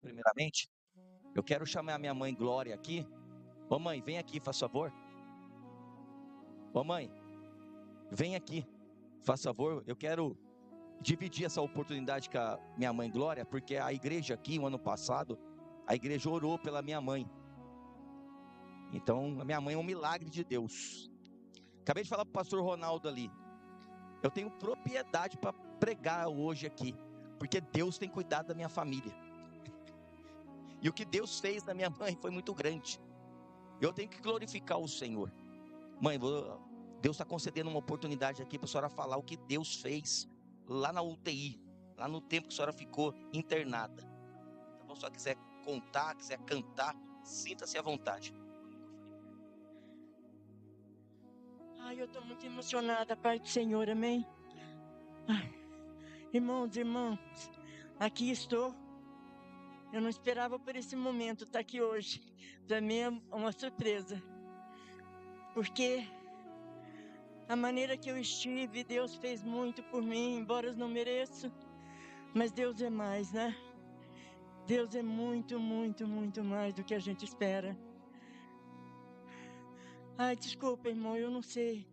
Primeiramente, eu quero chamar a minha mãe Glória aqui. Ô mãe, vem aqui, faz favor. Ô mãe, vem aqui, faz favor. Eu quero dividir essa oportunidade com a minha mãe Glória, porque a igreja aqui, o ano passado, a igreja orou pela minha mãe. Então, a minha mãe é um milagre de Deus. Acabei de falar para o pastor Ronaldo ali. Eu tenho propriedade para pregar hoje aqui, porque Deus tem cuidado da minha família. E o que Deus fez na minha mãe foi muito grande. Eu tenho que glorificar o Senhor. Mãe, Deus está concedendo uma oportunidade aqui para a senhora falar o que Deus fez lá na UTI, lá no tempo que a senhora ficou internada. Então, se a senhora quiser contar, quiser cantar, sinta-se à vontade. Ai, eu estou muito emocionada, Pai do Senhor, amém? Ai, irmãos, irmãs, aqui estou. Eu não esperava por esse momento estar aqui hoje. Para mim é uma surpresa. Porque a maneira que eu estive, Deus fez muito por mim, embora eu não mereça. Mas Deus é mais, né? Deus é muito, muito, muito mais do que a gente espera. Ai, desculpa, irmão, eu não sei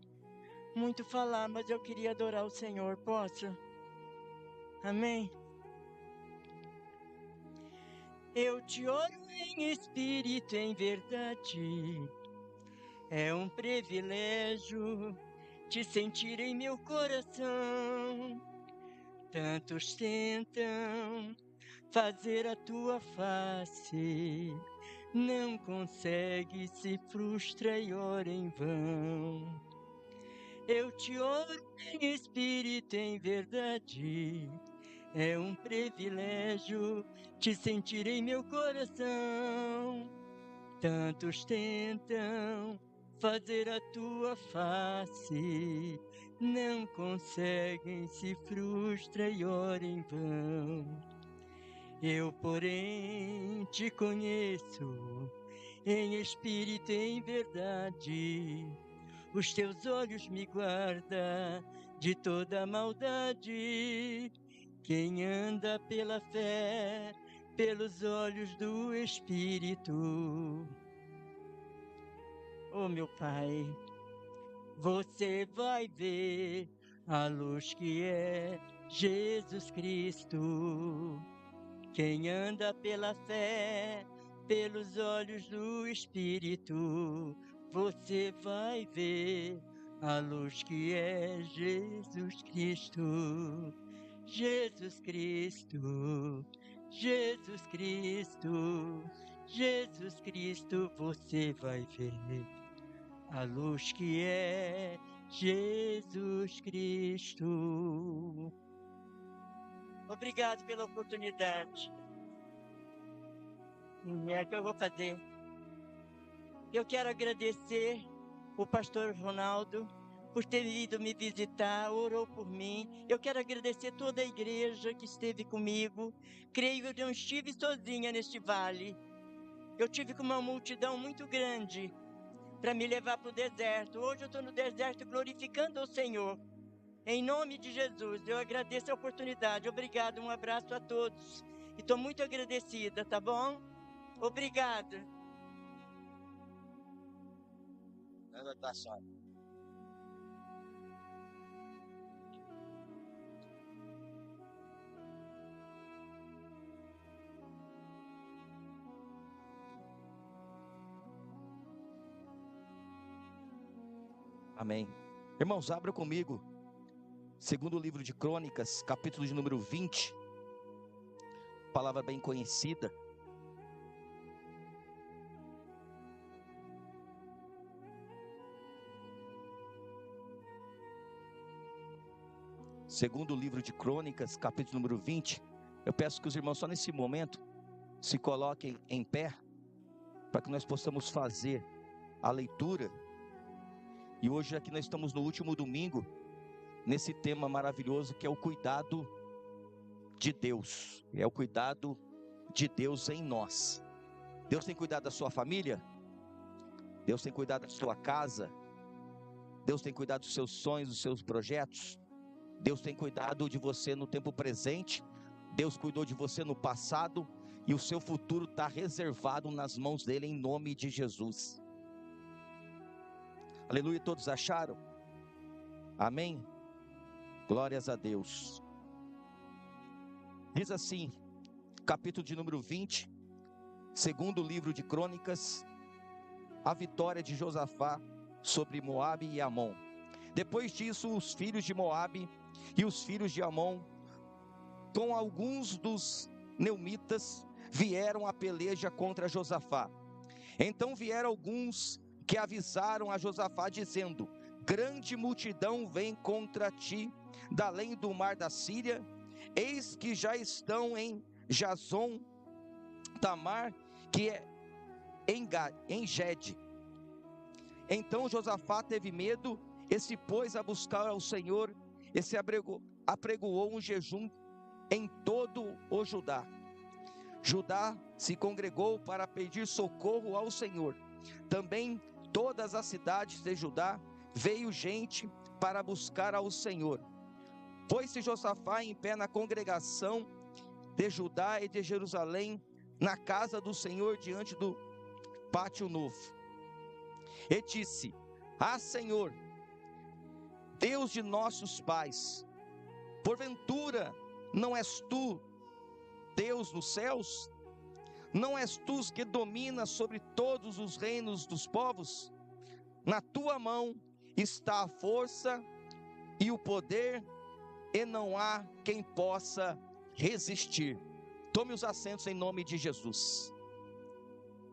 muito falar, mas eu queria adorar o Senhor, posso? Amém? Eu te oro em espírito, em verdade. É um privilégio te sentir em meu coração. Tantos tentam fazer a tua face, não consegue, se frustra e ora em vão. Eu te oro em espírito, em verdade. É um privilégio te sentir em meu coração. Tantos tentam fazer a tua face, não conseguem, se frustra e ora em vão. Eu, porém, te conheço em espírito e em verdade. Os teus olhos me guardam de toda maldade. Quem anda pela fé, pelos olhos do Espírito. Oh, meu Pai, você vai ver a luz que é Jesus Cristo. Quem anda pela fé, pelos olhos do Espírito, você vai ver a luz que é Jesus Cristo. Jesus Cristo, Jesus Cristo, Jesus Cristo, você vai ver a luz que é Jesus Cristo. Obrigado pela oportunidade. É o que eu vou fazer. Eu quero agradecer o pastor Ronaldo por ter ido me visitar, orou por mim. Eu quero agradecer toda a igreja que esteve comigo. Creio que eu não estive sozinha neste vale. Eu tive com uma multidão muito grande para me levar para o deserto. Hoje eu estou no deserto glorificando ao Senhor. Em nome de Jesus, eu agradeço a oportunidade. Obrigado, um abraço a todos. E estou muito agradecida, tá bom? Obrigada. Amém. Irmãos, abra comigo. Segundo livro de Crônicas, capítulo de número 20. Palavra bem conhecida. Segundo livro de Crônicas, capítulo número 20. Eu peço que os irmãos, só nesse momento, se coloquem em pé, para que nós possamos fazer a leitura. E hoje aqui nós estamos no último domingo, nesse tema maravilhoso que é o cuidado de Deus. É o cuidado de Deus em nós. Deus tem cuidado da sua família? Deus tem cuidado da sua casa? Deus tem cuidado dos seus sonhos, dos seus projetos? Deus tem cuidado de você no tempo presente? Deus cuidou de você no passado? e o seu futuro está reservado nas mãos dele, em nome de Jesus. Aleluia, todos acharam? Amém? Glórias a Deus. Diz assim, capítulo de número 20, segundo livro de Crônicas, a vitória de Josafá sobre Moabe e Amon. Depois disso, os filhos de Moabe e os filhos de Amon, com alguns dos neumitas, vieram à peleja contra Josafá. Então vieram alguns que avisaram a Josafá, dizendo: grande multidão vem contra ti, da além do mar da Síria, eis que já estão em Jazon Tamar, que é em Gede. Então Josafá teve medo, e se pôs a buscar ao Senhor, e se apregoou um jejum em todo o Judá. Judá se congregou para pedir socorro ao Senhor. Também todas as cidades de Judá veio gente para buscar ao Senhor. Pôs-se Josafá em pé na congregação de Judá e de Jerusalém, na casa do Senhor, diante do pátio novo, e disse: ah, Senhor, Deus de nossos pais, porventura não és tu Deus nos céus? Não és tu que dominas sobre todos os reinos dos povos? Na tua mão está a força e o poder, e não há quem possa resistir. Tome os assentos em nome de Jesus.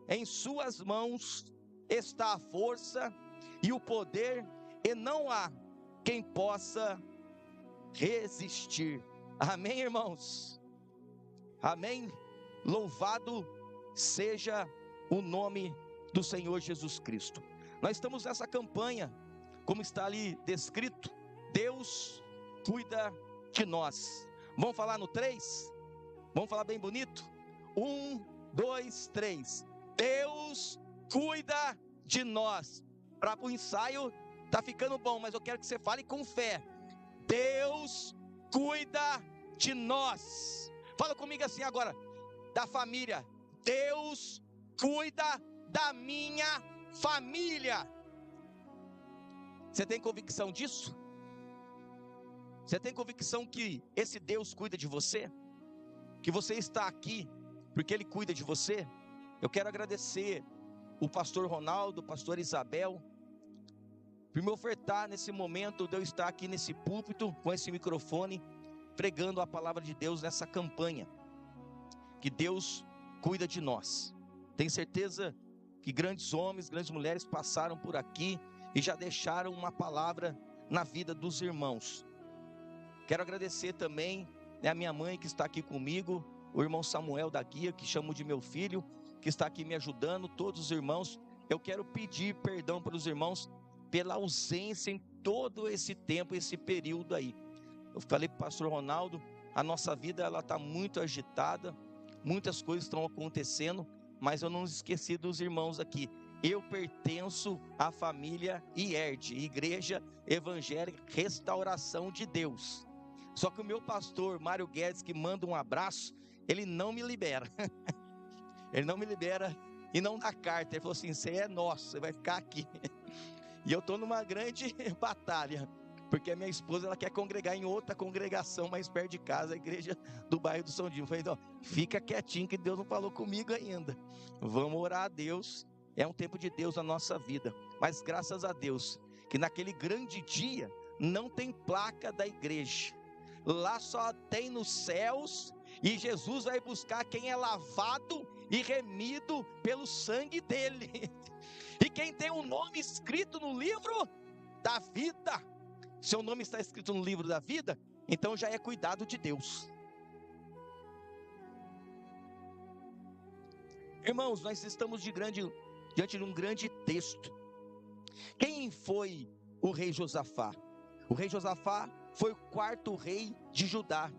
Em suas mãos está a força e o poder, e não há quem possa resistir. Amém, irmãos? Amém? Louvado seja o nome do Senhor Jesus Cristo. Nós estamos nessa campanha, como está ali descrito, Deus cuida de nós. Vamos falar no 3? Vamos falar bem bonito? 1, 2, 3. Deus cuida de nós. Para o ensaio está ficando bom, mas eu quero que você fale com fé. Deus cuida de nós. Fala comigo assim agora, da família. Deus cuida da minha família. Você tem convicção disso? Você tem convicção que esse Deus cuida de você? Que você está aqui porque Ele cuida de você? Eu quero agradecer o pastor Ronaldo, o pastor Isabel, por me ofertar nesse momento de eu estar aqui nesse púlpito, com esse microfone, pregando a palavra de Deus nessa campanha. Que Deus cuida de nós. Tenho certeza que grandes homens, grandes mulheres passaram por aqui e já deixaram uma palavra na vida dos irmãos. Quero agradecer também a minha mãe que está aqui comigo, o irmão Samuel da Guia, que chamo de meu filho, que está aqui me ajudando, todos os irmãos. Eu quero pedir perdão para os irmãos pela ausência em todo esse tempo, esse período aí. Eu falei para o pastor Ronaldo, a nossa vida ela está muito agitada, muitas coisas estão acontecendo, mas eu não esqueci dos irmãos aqui. Eu pertenço à família IERD, Igreja Evangélica Restauração de Deus. Só que o meu pastor, Mário Guedes, que manda um abraço, ele não me libera. Ele não me libera e não dá carta. Ele falou assim: você é nosso, você vai ficar aqui. E eu estou numa grande batalha, porque a minha esposa ela quer congregar em outra congregação mais perto de casa, a igreja do bairro do São Dinho. Eu falei: não, fica quietinho que Deus não falou comigo ainda. Vamos orar a Deus. É um tempo de Deus na nossa vida. Mas graças a Deus, que naquele grande dia não tem placa da igreja. Lá só tem nos céus, e Jesus vai buscar quem é lavado e remido pelo sangue dele. E quem tem um nome escrito no livro da vida. Seu nome está escrito no livro da vida, então já é cuidado de Deus. Irmãos, nós estamos diante de um grande texto. Quem foi o rei Josafá? O rei Josafá foi o quarto rei de Judá,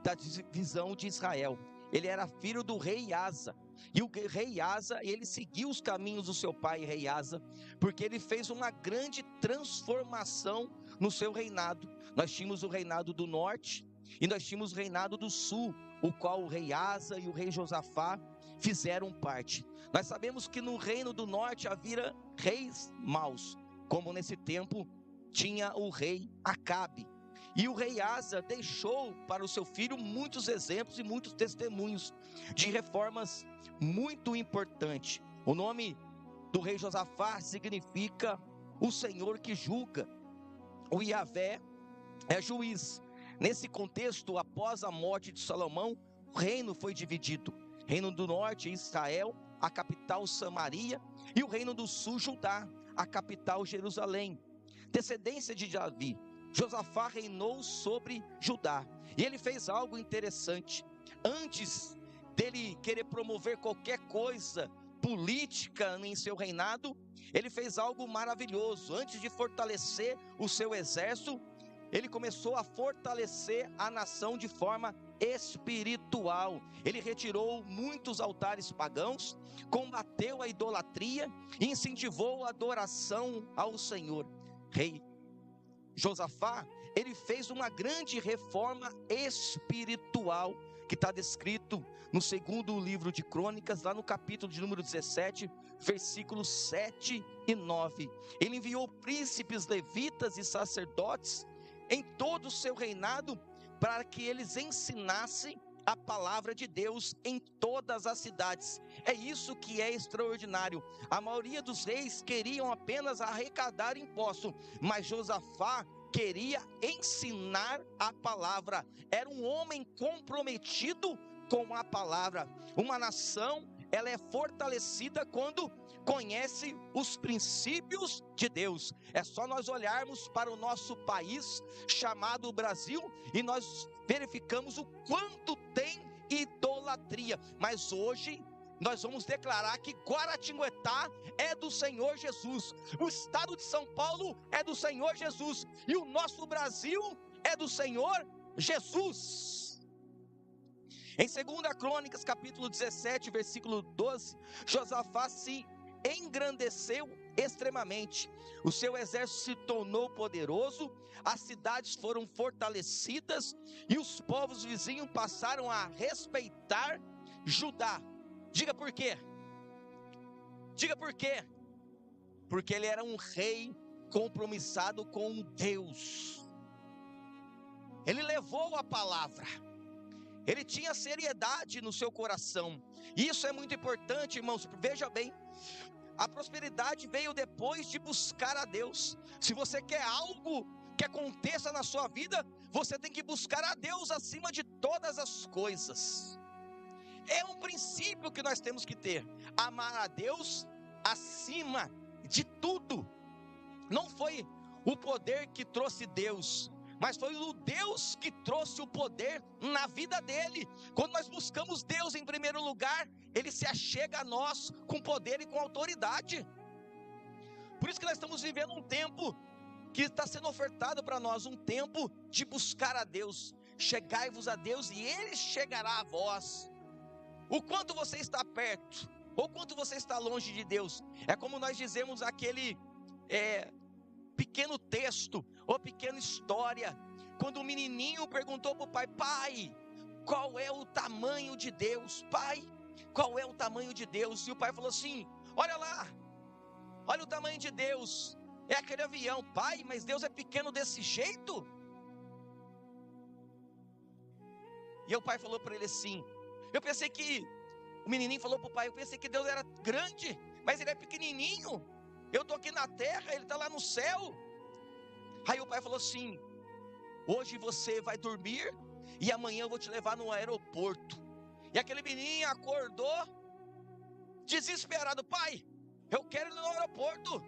da divisão de Israel. Ele era filho do rei Asa. E o rei Asa, ele seguiu os caminhos do seu pai, rei Asa, porque ele fez uma grande transformação no seu reinado. Nós tínhamos o reinado do norte e nós tínhamos o reinado do sul, o qual o rei Asa e o rei Josafá fizeram parte. Nós sabemos que no reino do norte havia reis maus, como nesse tempo tinha o rei Acabe. E o rei Asa deixou para o seu filho muitos exemplos e muitos testemunhos de reformas muito importantes. O nome do rei Josafá significa o Senhor que julga. O Yahvé é juiz. Nesse contexto, após a morte de Salomão, o reino foi dividido. Reino do norte, Israel, a capital Samaria, e o reino do sul, Judá, a capital Jerusalém. Descendência de Davi, Josafá reinou sobre Judá. E ele fez algo interessante. Antes dele querer promover qualquer coisa política em seu reinado, ele fez algo maravilhoso. Antes de fortalecer o seu exército, ele começou a fortalecer a nação de forma espiritual. Ele retirou muitos altares pagãos, combateu a idolatria e incentivou a adoração ao Senhor. Rei Josafá, ele fez uma grande reforma espiritual, que está descrito no segundo livro de Crônicas, lá no capítulo de número 17, versículos 7 e 9. Ele enviou príncipes, levitas e sacerdotes em todo o seu reinado, para que eles ensinassem a palavra de Deus em todas as cidades. É isso que é extraordinário. A maioria dos reis queriam apenas arrecadar impostos, mas Josafá queria ensinar a palavra. Era um homem comprometido com a palavra. Uma nação, ela é fortalecida quando conhece os princípios de Deus. É só nós olharmos para o nosso país chamado Brasil e nós verificamos o quanto tem idolatria. Mas hoje nós vamos declarar que Guaratinguetá é do Senhor Jesus, o estado de São Paulo é do Senhor Jesus, e o nosso Brasil é do Senhor Jesus. Em 2 Crônicas, capítulo 17, versículo 12, Josafá se engrandeceu extremamente, o seu exército se tornou poderoso, as cidades foram fortalecidas, e os povos vizinhos passaram a respeitar Judá. Diga por quê? Diga por quê? Porque ele era um rei compromissado com Deus. Ele levou a palavra. Ele tinha seriedade no seu coração. Isso é muito importante, irmãos. Veja bem, a prosperidade veio depois de buscar a Deus. Se você quer algo que aconteça na sua vida, você tem que buscar a Deus acima de todas as coisas. É um princípio que nós temos que ter: amar a Deus acima de tudo. Não foi o poder que trouxe Deus, mas foi o Deus que trouxe o poder na vida dele. Quando nós buscamos Deus em primeiro lugar, ele se achega a nós com poder e com autoridade. Por isso que nós estamos vivendo um tempo que está sendo ofertado para nós, um tempo de buscar a Deus. Chegai-vos a Deus e ele chegará a vós. O quanto você está perto, ou quanto você está longe de Deus, é como nós dizemos aquele pequeno texto, ou pequena história, quando o menininho perguntou para o pai: pai, qual é o tamanho de Deus? Pai, qual é o tamanho de Deus? E o pai falou assim: olha lá, olha o tamanho de Deus, é aquele avião. Pai, mas Deus é pequeno desse jeito? E o pai falou para ele assim, eu pensei que, o menininho falou para o pai, eu pensei que Deus era grande, mas ele é pequenininho, eu estou aqui na terra, ele está lá no céu. Aí o pai falou assim: hoje você vai dormir e amanhã eu vou te levar no aeroporto. E aquele menininho acordou desesperado: pai, eu quero ir no aeroporto,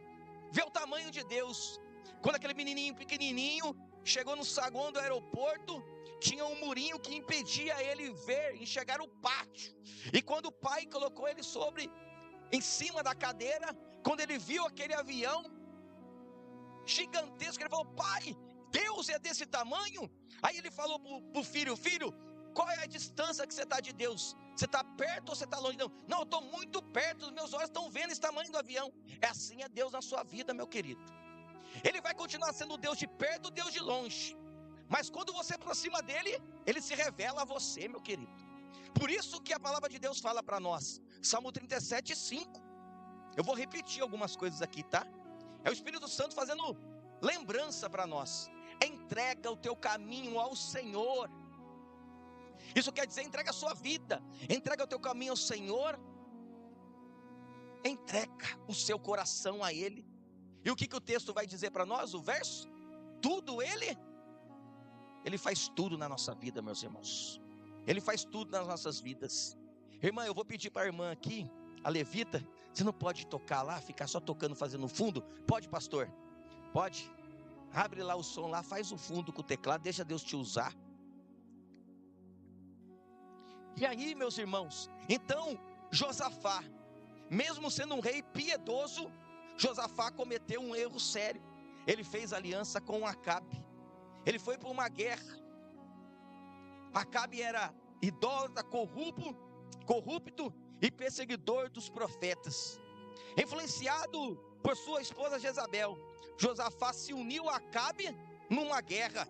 ver o tamanho de Deus. Quando aquele menininho pequenininho chegou no saguão do aeroporto, tinha um murinho que impedia ele enxergar o pátio. E quando o pai colocou ele em cima da cadeira, quando ele viu aquele avião gigantesco, ele falou: pai, Deus é desse tamanho? Aí ele falou para o filho: filho, qual é a distância que você está de Deus? Você está perto ou você está longe? Não, eu estou muito perto, os meus olhos estão vendo esse tamanho do avião. É assim, é Deus na sua vida, meu querido. Ele vai continuar sendo Deus de perto, Deus de longe, mas quando você aproxima dele, ele se revela a você, meu querido. Por isso que a palavra de Deus fala para nós, Salmo 37:5. Eu vou repetir algumas coisas aqui, tá? É o Espírito Santo fazendo lembrança para nós. Entrega o teu caminho ao Senhor. Isso quer dizer, entrega a sua vida, entrega o teu caminho ao Senhor, entrega o seu coração a Ele. E o que o texto vai dizer para nós, o verso? Tudo Ele faz tudo na nossa vida, meus irmãos. Ele faz tudo nas nossas vidas. Irmã, eu vou pedir para a irmã aqui, a levita, você não pode tocar lá, ficar só tocando, fazendo o fundo? Pode, pastor? Pode? Abre lá o som lá, faz o fundo com o teclado, deixa Deus te usar. E aí, meus irmãos, então, Josafá, mesmo sendo um rei piedoso, Josafá cometeu um erro sério. Ele fez aliança com Acabe. Ele foi para uma guerra. Acabe era idólatra, corrupto e perseguidor dos profetas. Influenciado por sua esposa Jezabel, Josafá se uniu a Acabe numa guerra.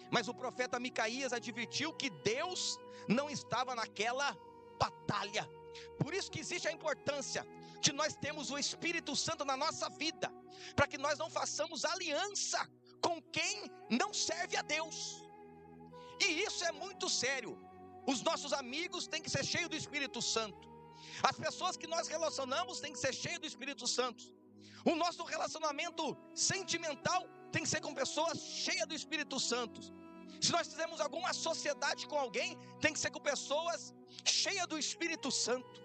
Mas o profeta Micaías advertiu que Deus não estava naquela batalha. Por isso que existe a importância de nós termos o Espírito Santo na nossa vida, para que nós não façamos aliança com quem não serve a Deus. E isso é muito sério. Os nossos amigos têm que ser cheios do Espírito Santo. As pessoas que nós relacionamos têm que ser cheias do Espírito Santo. O nosso relacionamento sentimental tem que ser com pessoas cheias do Espírito Santo. Se nós fizermos alguma sociedade com alguém, tem que ser com pessoas cheias do Espírito Santo.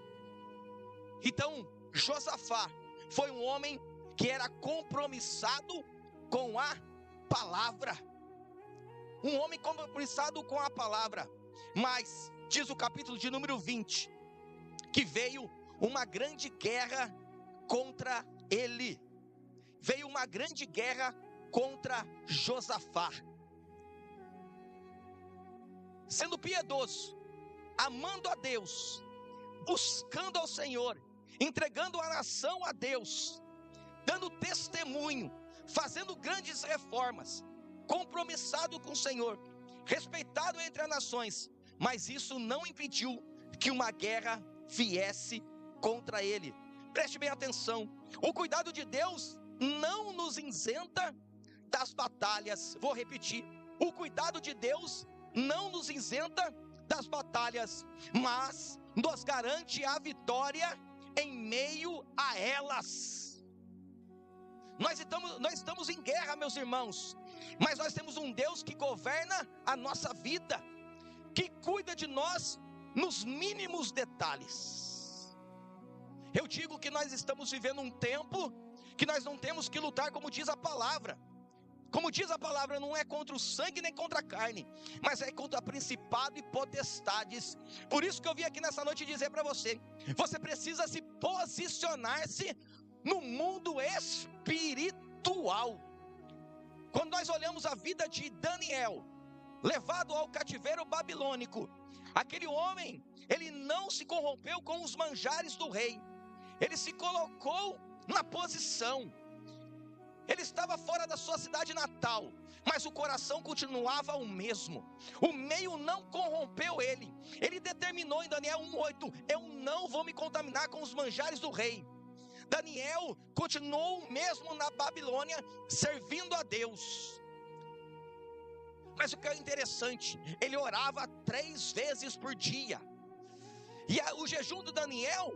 Então, Josafá foi um homem que era compromissado com a palavra. Um homem compromissado com a palavra. Mas, diz o capítulo de número 20, que veio uma grande guerra contra ele. Veio uma grande guerra contra Josafá. Sendo piedoso, amando a Deus, buscando ao Senhor, entregando a nação a Deus, dando testemunho, fazendo grandes reformas, compromissado com o Senhor, respeitado entre as nações, mas isso não impediu que uma guerra viesse contra ele. Preste bem atenção, o cuidado de Deus não nos isenta das batalhas. Vou repetir, o cuidado de Deus não nos isenta das batalhas, mas nos garante a vitória em meio a elas. Nós estamos em guerra, meus irmãos, mas nós temos um Deus que governa a nossa vida, que cuida de nós nos mínimos detalhes. Eu digo que nós estamos vivendo um tempo que nós não temos que lutar, como diz a palavra. Como diz a palavra, não é contra o sangue nem contra a carne, mas é contra principado e potestades. Por isso que eu vim aqui nessa noite dizer para você, você precisa se posicionar-se no mundo espiritual. Quando nós olhamos a vida de Daniel, levado ao cativeiro babilônico, aquele homem, ele não se corrompeu com os manjares do rei, ele se colocou na posição. Ele estava fora da sua cidade natal, mas o coração continuava o mesmo. O meio não corrompeu ele. Ele determinou em Daniel 1:8, eu não vou me contaminar com os manjares do rei. Daniel continuou mesmo na Babilônia, servindo a Deus. Mas o que é interessante, ele orava 3 vezes por dia. E o jejum do Daniel,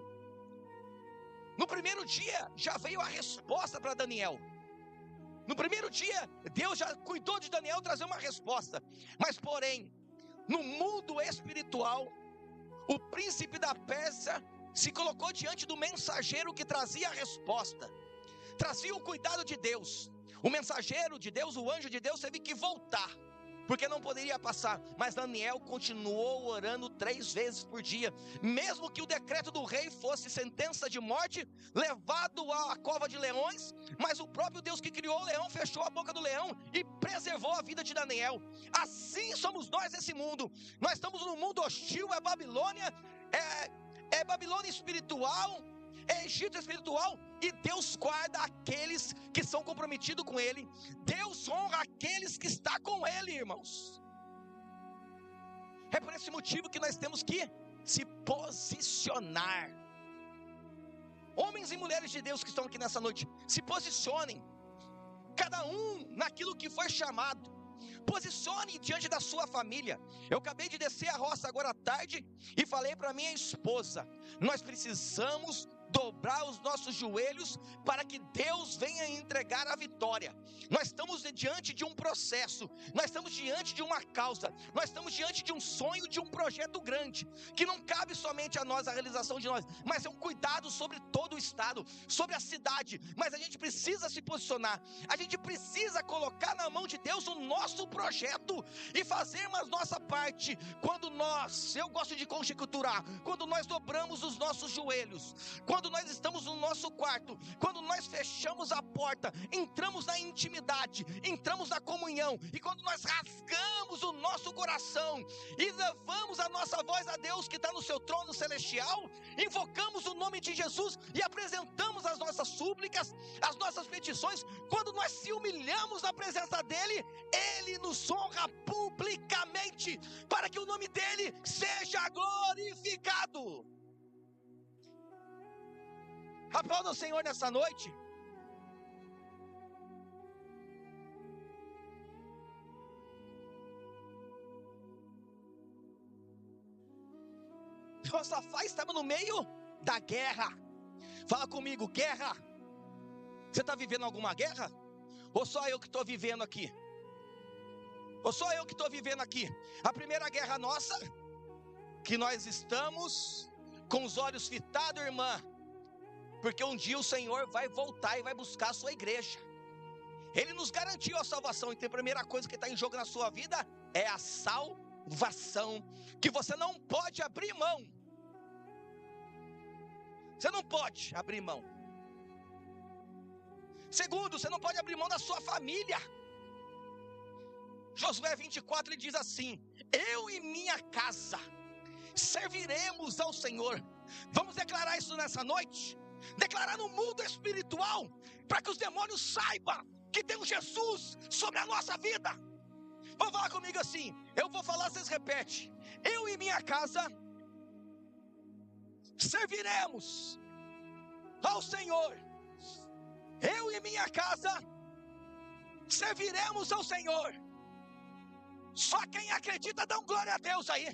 no primeiro dia, já veio a resposta para Daniel. No primeiro dia, Deus já cuidou de Daniel trazer uma resposta. Mas porém, no mundo espiritual, o príncipe da Pérsia se colocou diante do mensageiro que trazia a resposta, trazia o cuidado de Deus. O mensageiro de Deus, o anjo de Deus, teve que voltar, porque não poderia passar. Mas Daniel continuou orando 3 vezes por dia, mesmo que o decreto do rei fosse sentença de morte, levado à cova de leões, mas o próprio Deus que criou o leão fechou a boca do leão e preservou a vida de Daniel. Assim somos nós nesse mundo. Nós estamos num mundo hostil, é Babilônia, é Babilônia espiritual, é Egito espiritual, e Deus guarda aqueles que são comprometidos com Ele. Deus honra aqueles que estão com Ele, irmãos. É por esse motivo que nós temos que se posicionar. Homens e mulheres de Deus que estão aqui nessa noite, se posicionem, cada um naquilo que foi chamado. Posicione diante da sua família. Eu acabei de descer a roça agora à tarde e falei para minha esposa: nós precisamos dobrar os nossos joelhos para que Deus venha entregar a vitória. Nós estamos diante de um processo, nós estamos diante de uma causa, nós estamos diante de um sonho, de um projeto grande, que não cabe somente a nós, a realização de nós, mas é um cuidado sobre todo o estado, sobre a cidade. Mas a gente precisa se posicionar, a gente precisa colocar na mão de Deus o nosso projeto e fazermos a nossa parte. Quando nós, eu gosto de conjecturar, quando nós dobramos os nossos joelhos, quando nós estamos no nosso quarto, quando nós fechamos a porta, entramos na intimidade, entramos na comunhão, e quando nós rasgamos o nosso coração e levamos a nossa voz a Deus que está no seu trono celestial, invocamos o nome de Jesus e apresentamos as nossas súplicas, as nossas petições, quando nós se humilhamos na presença dEle, Ele nos honra publicamente, para que o nome dEle seja glorificado. Aplauda o Senhor nessa noite. Josafá estava no meio da guerra. Fala comigo, guerra. Você está vivendo alguma guerra? Ou só eu que estou vivendo aqui? Ou só eu que estou vivendo aqui? A primeira guerra nossa, que nós estamos com os olhos fitados, irmã, porque um dia o Senhor vai voltar e vai buscar a sua igreja. Ele nos garantiu a salvação. Então a primeira coisa que está em jogo na sua vida é a salvação, que você não pode abrir mão. Você não pode abrir mão. Segundo, você não pode abrir mão da sua família. Josué 24, ele diz assim: eu e minha casa serviremos ao Senhor. Vamos declarar isso nessa noite? Declarar no mundo espiritual, para que os demônios saibam que tem um Jesus sobre a nossa vida. Vamos falar comigo assim, eu vou falar, vocês repetem: eu e minha casa serviremos ao Senhor. Eu e minha casa serviremos ao Senhor. Só quem acredita dá um glória a Deus aí.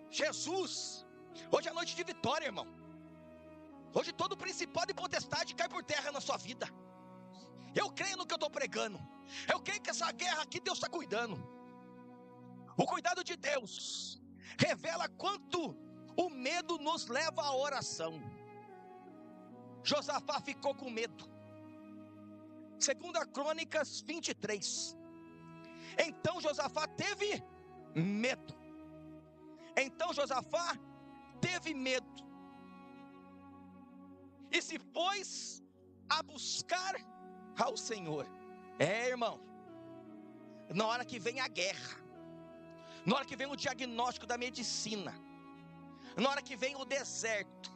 Jesus, hoje é noite de vitória, irmão. Hoje todo principado e potestade cai por terra na sua vida. Eu creio no que eu estou pregando. Eu creio que essa guerra aqui Deus está cuidando. O cuidado de Deus revela quanto o medo nos leva à oração. Josafá ficou com medo. 2 Crônicas 23. Então Josafá teve medo. Então Josafá teve medo e se pôs a buscar ao Senhor. Irmão, na hora que vem a guerra, na hora que vem o diagnóstico da medicina, na hora que vem o deserto,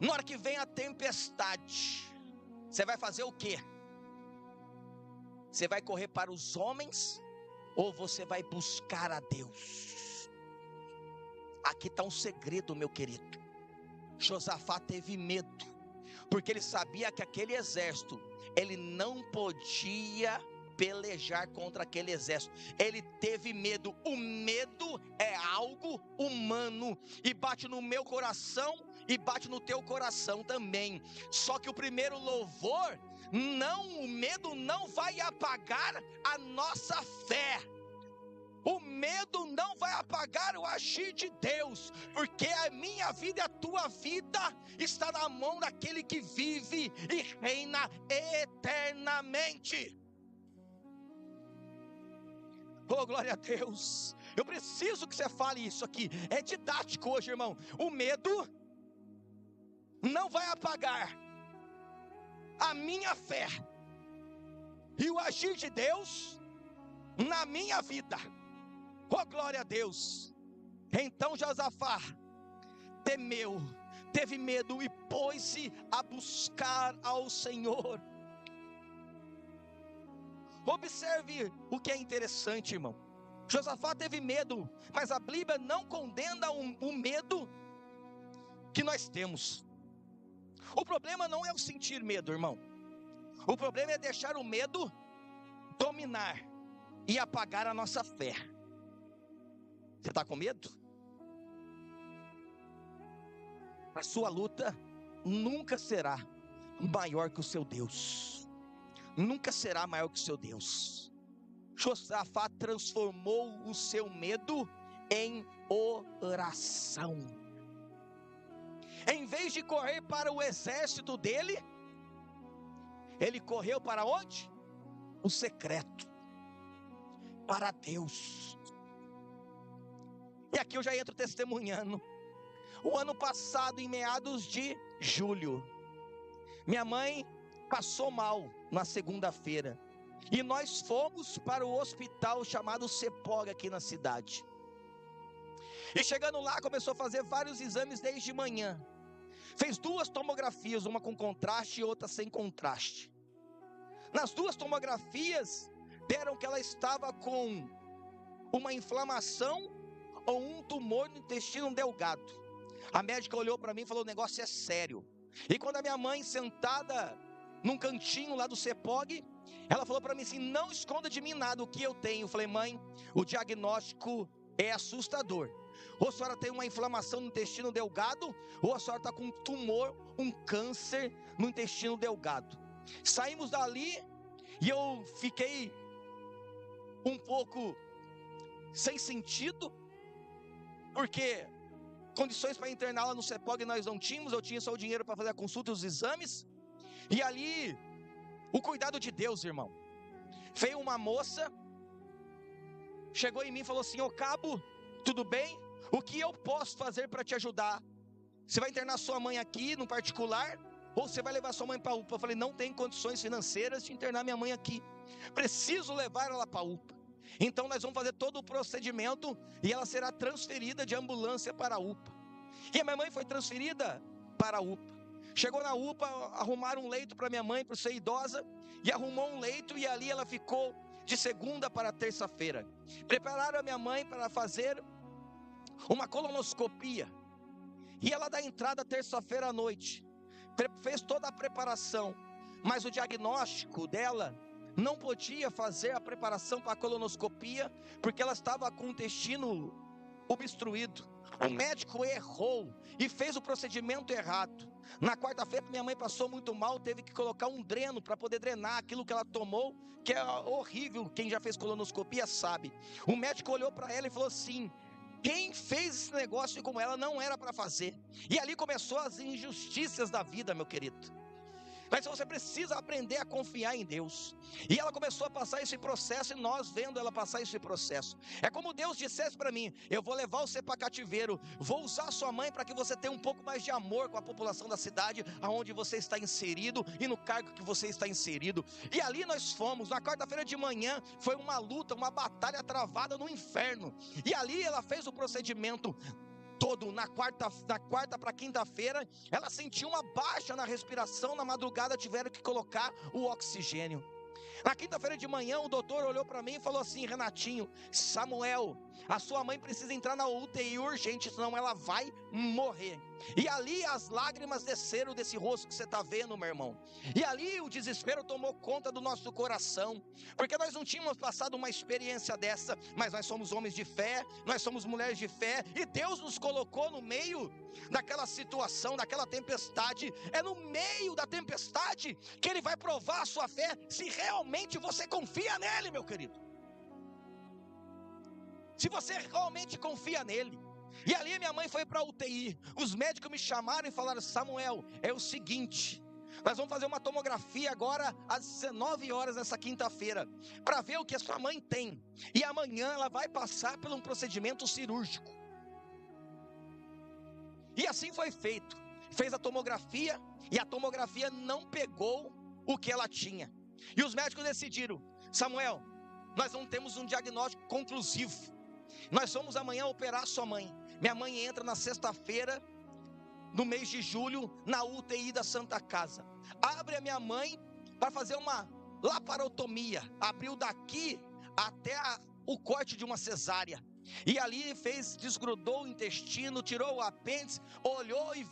na hora que vem a tempestade, você vai fazer o quê? Você vai correr para os homens ou você vai buscar a Deus? Aqui está um segredo, meu querido. Josafá teve medo, porque ele sabia que aquele exército, ele não podia pelejar contra aquele exército. Ele teve medo. O medo é algo humano e bate no meu coração e bate no teu coração também. Só que o primeiro louvor, o medo não vai apagar a nossa fé. O medo não vai apagar o agir de Deus, porque a minha vida e a tua vida está na mão daquele que vive e reina eternamente. Oh, glória a Deus. Eu preciso que você fale isso aqui. É didático hoje, irmão. O medo não vai apagar a minha fé e o agir de Deus na minha vida. Oh, glória a Deus. Então Josafá temeu, teve medo e pôs-se a buscar ao Senhor. Observe o que é interessante, irmão. Josafá teve medo, mas a Bíblia não condena o medo que nós temos. O problema não é o sentir medo, irmão. O problema é deixar o medo dominar e apagar a nossa fé. Você está com medo? A sua luta nunca será maior que o seu Deus. Nunca será maior que o seu Deus. Josafá transformou o seu medo em oração. Em vez de correr para o exército dele, ele correu para onde? O secreto. Para Deus. E aqui eu já entro testemunhando. O ano passado, em meados de julho, minha mãe passou mal na segunda-feira. E nós fomos para o hospital chamado Cepog aqui na cidade. E chegando lá, começou a fazer vários exames desde manhã. Fez 2 tomografias, uma com contraste e outra sem contraste. Nas 2 tomografias, deram que ela estava com uma inflamação ou um tumor no intestino delgado. A médica olhou para mim e falou: o negócio é sério. E quando a minha mãe, sentada num cantinho lá do Cepog, ela falou para mim assim: não esconda de mim nada, o que eu tenho. Eu falei: mãe, o diagnóstico é assustador. Ou a senhora tem uma inflamação no intestino delgado, ou a senhora está com um tumor, um câncer no intestino delgado. Saímos dali e eu fiquei um pouco sem sentido, porque condições para interná-la no Cepog nós não tínhamos. Eu tinha só o dinheiro para fazer a consulta e os exames. E ali, o cuidado de Deus, irmão. Veio uma moça, chegou em mim e falou assim: ô cabo, tudo bem? O que eu posso fazer para te ajudar? Você vai internar sua mãe aqui no particular? Ou você vai levar sua mãe para a UPA? Eu falei: não tem condições financeiras de internar minha mãe aqui. Preciso levar ela para a UPA. Então nós vamos fazer todo o procedimento e ela será transferida de ambulância para a UPA. E a minha mãe foi transferida para a UPA. Chegou na UPA, arrumaram um leito para minha mãe, por ser idosa, e arrumou um leito, e ali ela ficou de segunda para terça-feira. Prepararam a minha mãe para fazer uma colonoscopia, e ela dá entrada terça-feira à noite. Fez toda a preparação, mas o diagnóstico dela não podia fazer a preparação para a colonoscopia, porque ela estava com o intestino obstruído. O médico errou e fez o procedimento errado. Na quarta-feira minha mãe passou muito mal, teve que colocar um dreno para poder drenar aquilo que ela tomou, que é horrível. Quem já fez colonoscopia sabe. O médico olhou para ela e falou assim: quem fez esse negócio com ela não era para fazer. E ali começou as injustiças da vida, meu querido. Mas você precisa aprender a confiar em Deus. E ela começou a passar esse processo, e nós vendo ela passar esse processo. É como Deus dissesse para mim: eu vou levar você para cativeiro, vou usar sua mãe para que você tenha um pouco mais de amor com a população da cidade aonde você está inserido e no cargo que você está inserido. E ali nós fomos. Na quarta-feira de manhã foi uma luta, uma batalha travada no inferno. E ali ela fez o procedimento todo. Na quarta para quinta-feira, ela sentiu uma baixa na respiração. Na madrugada tiveram que colocar o oxigênio. Na quinta-feira de manhã, o doutor olhou para mim e falou assim: Renatinho, Samuel, a sua mãe precisa entrar na UTI urgente, senão ela vai morrer. E ali as lágrimas desceram desse rosto que você está vendo, meu irmão. E ali o desespero tomou conta do nosso coração, porque nós não tínhamos passado uma experiência dessa, mas nós somos homens de fé, nós somos mulheres de fé, e Deus nos colocou no meio daquela situação, daquela tempestade. É no meio da tempestade que Ele vai provar a sua fé, se realmente você confia nele, meu querido. Se você realmente confia nele. E ali minha mãe foi para a UTI. Os médicos me chamaram e falaram: Samuel, é o seguinte, nós vamos fazer uma tomografia agora às 19 horas nessa quinta-feira, para ver o que a sua mãe tem. E amanhã ela vai passar por um procedimento cirúrgico. E assim foi feito. Fez a tomografia, e a tomografia não pegou o que ela tinha. E os médicos decidiram: Samuel, nós não temos um diagnóstico conclusivo. Nós vamos amanhã operar sua mãe. Minha mãe entra na sexta-feira, no mês de julho, na UTI da Santa Casa. Abre a minha mãe para fazer uma laparotomia, abriu daqui até o corte de uma cesárea. E ali desgrudou o intestino, tirou o apêndice, olhou e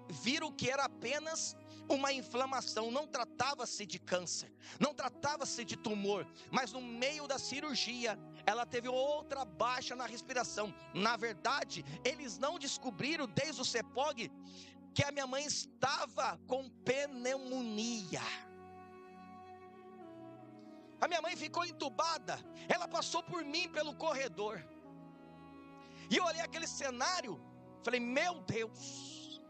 viram que era apenas uma inflamação. Não tratava-se de câncer, não tratava-se de tumor, mas no meio da cirurgia, ela teve outra baixa na respiração. Na verdade, eles não descobriram desde o CEPOG que a minha mãe estava com pneumonia. A minha mãe ficou entubada, ela passou por mim pelo corredor. E eu olhei aquele cenário, falei, meu Deus,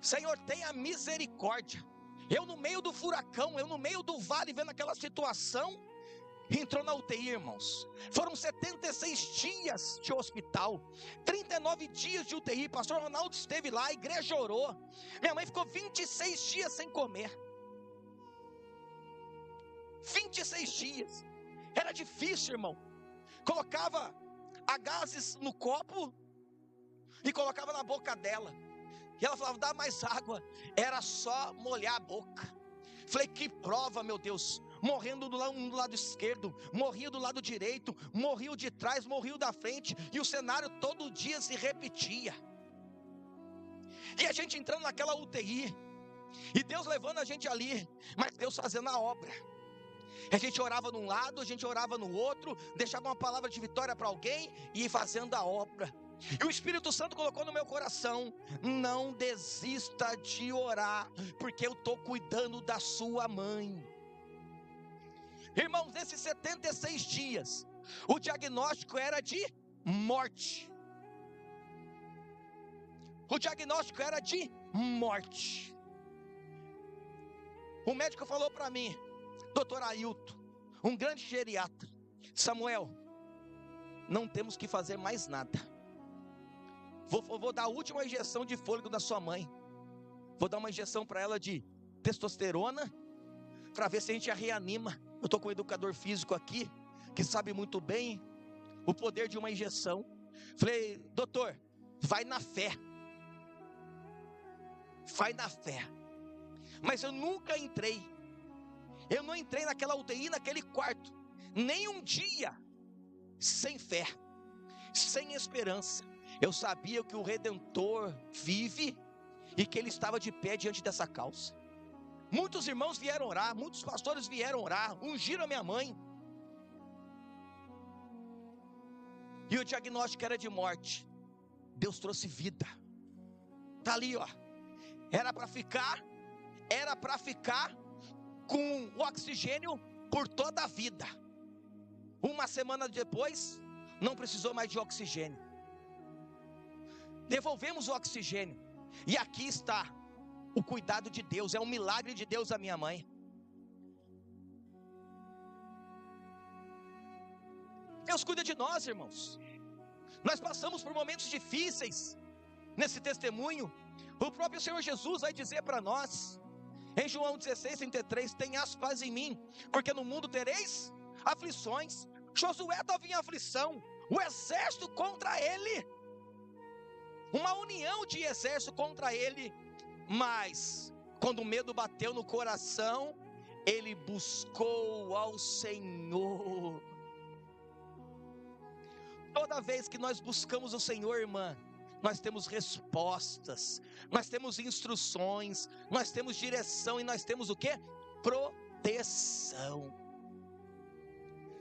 Senhor, tenha misericórdia. Eu no meio do furacão, eu no meio do vale, vendo aquela situação, entrou na UTI, irmãos. Foram 76 dias de hospital, 39 dias de UTI, pastor Ronaldo esteve lá, a igreja orou. Minha mãe ficou 26 dias sem comer. 26 dias, era difícil, irmão. Colocava a gases no copo e colocava na boca dela, e ela falava, dá mais água. Era só molhar a boca. Falei, que prova, meu Deus. Morrendo do lado esquerdo, morria do lado direito, morria de trás, morria da frente, e o cenário todo dia se repetia. E a gente entrando naquela UTI, e Deus levando a gente ali, mas Deus fazendo a obra. A gente orava num lado, a gente orava no outro, deixava uma palavra de vitória para alguém e ia fazendo a obra. E o Espírito Santo colocou no meu coração, não desista de orar, porque eu estou cuidando da sua mãe. Irmãos, nesses 76 dias, o diagnóstico era de morte. O diagnóstico era de morte. O médico falou para mim, doutor Ailton, um grande geriatra, Samuel, não temos que fazer mais nada. Vou dar a última injeção de fôlego da sua mãe. Vou dar uma injeção para ela de testosterona, para ver se a gente a reanima. Eu estou com um educador físico aqui, que sabe muito bem o poder de uma injeção. Falei, doutor, vai na fé. Vai na fé. Mas eu nunca entrei. Eu não entrei naquela UTI, naquele quarto, nem um dia, sem fé, sem esperança. Eu sabia que o Redentor vive, e que Ele estava de pé diante dessa causa. Muitos irmãos vieram orar, muitos pastores vieram orar, ungiram a minha mãe. E o diagnóstico era de morte. Deus trouxe vida. Está ali, ó. Era para ficar com o oxigênio por toda a vida. Uma semana depois, não precisou mais de oxigênio. Devolvemos o oxigênio. E aqui está o cuidado de Deus, é um milagre de Deus a minha mãe. Deus cuida de nós, irmãos. Nós passamos por momentos difíceis. Nesse testemunho, o próprio Senhor Jesus vai dizer para nós, em João 16:33, tenhas paz em mim, porque no mundo tereis aflições. Josué estava em aflição, o exército contra ele, uma união de exército contra ele, mas quando o medo bateu no coração, ele buscou ao Senhor. Toda vez que nós buscamos o Senhor, irmã, nós temos respostas, nós temos instruções, nós temos direção e nós temos o quê? Proteção.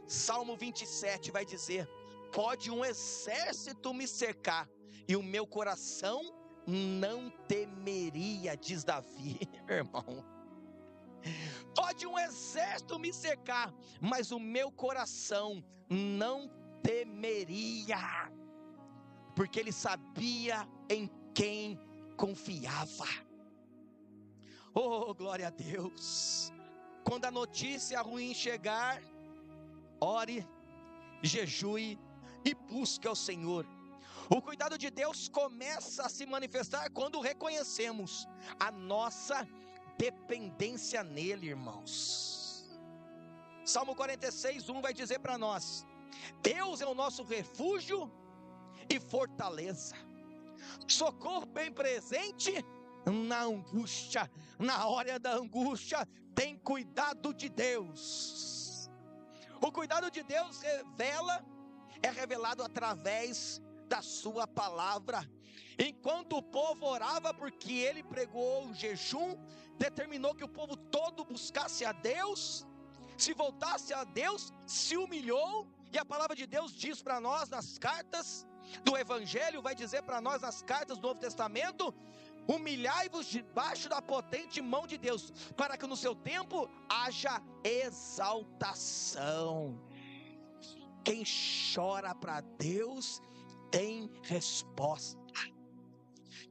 Salmo 27 vai dizer, pode um exército me cercar e o meu coração não temeria, diz Davi, irmão. Pode um exército me cercar, mas o meu coração não temeria, porque ele sabia em quem confiava. Oh, glória a Deus. Quando a notícia ruim chegar, ore, jejue e busque ao Senhor. O cuidado de Deus começa a se manifestar quando reconhecemos a nossa dependência nele, irmãos. Salmo 46:1 vai dizer para nós, Deus é o nosso refúgio e fortaleza, socorro bem presente na angústia, na hora da angústia, tem cuidado de Deus. O cuidado de Deus é revelado através da sua palavra. Enquanto o povo orava, porque ele pregou o jejum, determinou que o povo todo buscasse a Deus, se voltasse a Deus, se humilhou. E a palavra de Deus diz para nós nas cartas do Evangelho, vai dizer para nós nas cartas do Novo Testamento: humilhai-vos debaixo da potente mão de Deus, para que no seu tempo haja exaltação. Quem chora para Deus tem resposta.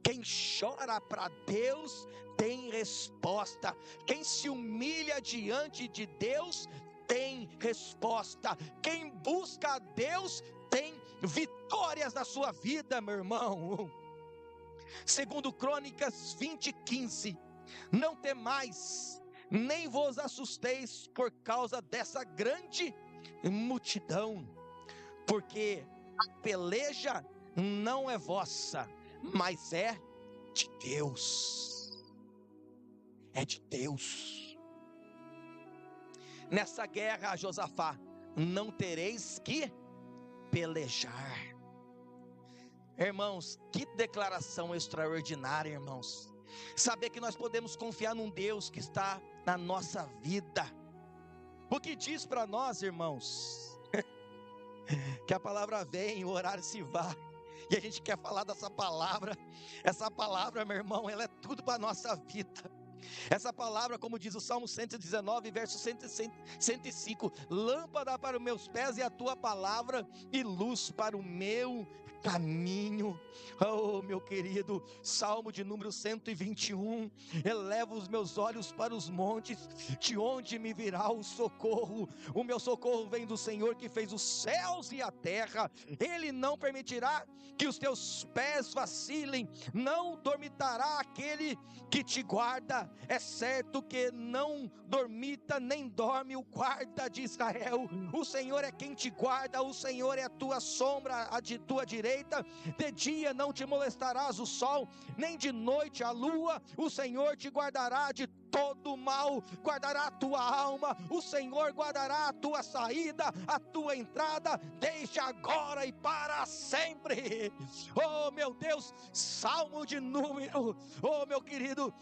Quem chora para Deus tem resposta. Quem se humilha diante de Deus tem resposta. Quem busca a Deus tem vitórias na sua vida, meu irmão. Segundo Crônicas 20:15, não temais, nem vos assusteis por causa dessa grande multidão, porque a peleja não é vossa, mas é de Deus. É de Deus. Nessa guerra, Josafá, não tereis que pelejar. Irmãos, que declaração extraordinária, irmãos. Saber que nós podemos confiar num Deus que está na nossa vida. O que diz para nós, irmãos? Que a palavra vem, o horário se vai. E a gente quer falar dessa palavra. Essa palavra, meu irmão, ela é tudo para a nossa vida. Essa palavra, como diz o Salmo 119, verso 105, lâmpada para os meus pés e a tua palavra, e luz para o meu caminho. Oh, meu querido, Salmo de número 121, eleva os meus olhos para os montes, de onde me virá o socorro? O meu socorro vem do Senhor que fez os céus e a terra. Ele não permitirá que os teus pés vacilem, não dormitará aquele que te guarda. É certo que não dormita nem dorme o guarda de Israel. O Senhor é quem te guarda, o Senhor é a tua sombra, a de tua direita. De dia não te molestarás o sol, nem de noite a lua. O Senhor te guardará de todo mal, guardará a tua alma. O Senhor guardará a tua saída, a tua entrada, desde agora e para sempre. Oh, meu Deus, Salmo de número, oh, meu querido,